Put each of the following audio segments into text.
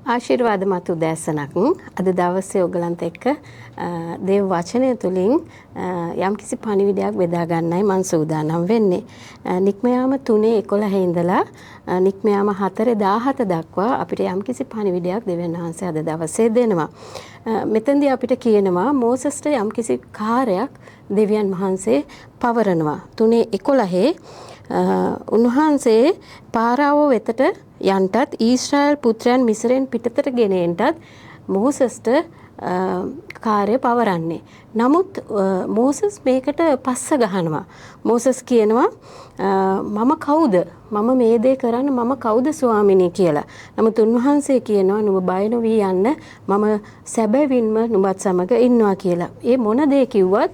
ආශිර්වාද මත උදෑසනක් අද දවසේ ඔයගලන්ට එක්ක දේව වචනය තුලින් යම්කිසි පණිවිඩයක් බෙදා ගන්නයි මම සූදානම් වෙන්නේ. නික්මයාම 3:11 ඉඳලා නික්මයාම 4:17 දක්වා අපිට යම්කිසි පණිවිඩයක් දෙවියන් වහන්සේ අද දවසේ දෙනවා. මෙතෙන්දී අපිට කියනවා මෝසස්ට යම්කිසි කාර්යයක් දෙවියන් වහන්සේ පවරනවා. 3:11 උන්වහන්සේ පාරාවෝ වෙතට යන්ටත් ඊශ්‍රායල් පුත්‍රයන් මිස්රෙන් පිටතට ගෙනෙන්නටත් මෝසස්ට කාර්ය පවරන්නේ. නමුත් මෝසස් මේකට පස්ස ගහනවා. මෝසස් කියනවා මම කවුද? මම මේ දේ කරන්න මම කවුද ස්වාමිනී කියලා. නමුත් උන්වහන්සේ කියනවා නුඹ බය නොවි යන්න මම සැබවින්ම නුඹත් සමග ඉන්නවා කියලා. ඒ මොන දේ කිව්වත්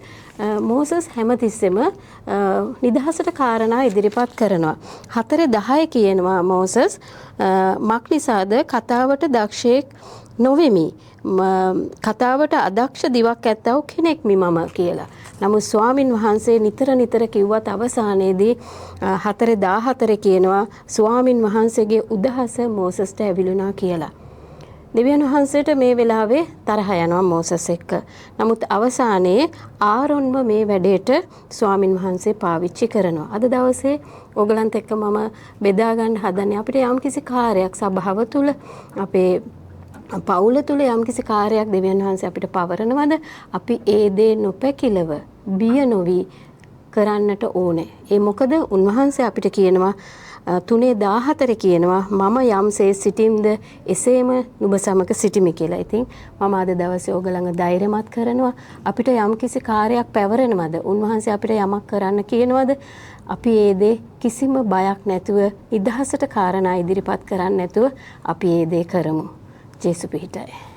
මෝසස් හැමතිස්සෙම නිදහසට කාරණා ඉදිරිපත් කරනවා. 4:10 කියනවා මෝසස් මක්නිසාද කතාවට දක්ෂයෙක් නොවෙමි. කතාවට අදක්ෂ දිවක් ඇත්තව කෙනෙක් මම කියලා. නමුත් ස්වාමින් වහන්සේ නිතර කිව්වත් අවසානයේදී 4:14 කියනවා ස්වාමින් වහන්සේගේ උදහස මෝසස්ට ඇවිලුණා කියලා. දෙවියන් වහන්සේට මේ වෙලාවේ තරහ යනවා මෝසස් එක්ක. නමුත් අවසානයේ ආරොන්ව මේ වැඩේට ස්වාමින් වහන්සේ පාවිච්චි කරනවා. අද දවසේ ඕගලන්ට එක්ක මම බෙදා ගන්න හදන්නේ අපිට යම්කිසි කාර්යයක් සභාව තුල අපේ පවුල තුල යම්කිසි කාර්යයක් දෙවියන් වහන්සේ අපිට පවරනවද අපි ඒ දේ නොපැකිලව බිය නොවි කරන්නට ඕනේ. ඒ මොකද උන්වහන්සේ අපිට කියනවා 3:14 කියනවා මම යම්සේ සිටින්ද එසේම නුඹ සමග සිටිමි කියලා. ඉතින් මම අද දවසේ ඕගලඟ ධෛර්යමත් කරනවා. අපිට යම්කිසි කාර්යයක් පැවරෙනවද? උන්වහන්සේ අපිට යමක් කරන්න කියනවද? අපි ඒ දේ කිසිම බයක් නැතුව නිදහසට කාරණා ඉදිරිපත් කරන්නේ නැතුව අපි ඒ දේ කරමු. ජේසු පිහිටයි.